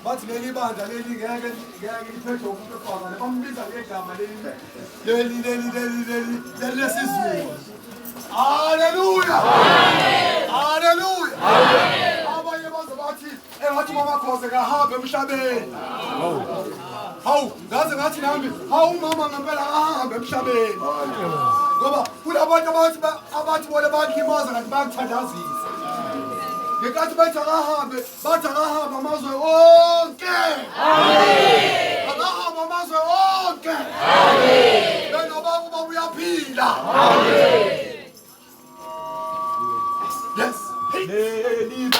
bathi leli bandla leli ngeke liphethwe umuntu okhona bambiza ngegama leli lesizulu. Haleluya, haleluya. Abanye baze bathi engathi mama Khoza kahambe emhlabeni. Hawu ngaze ngathi nami hawu mama ngempela ahambe emhlabeni ngoba kulabantu abathi bona bayakulimaza kanti bayakuthandazisa. Ngenkathi bathi akahambe amazwe onke. Amen. Akahambe amazwe onke. Amen. Benoba kuba uyaphila. Amen. Yes. Leli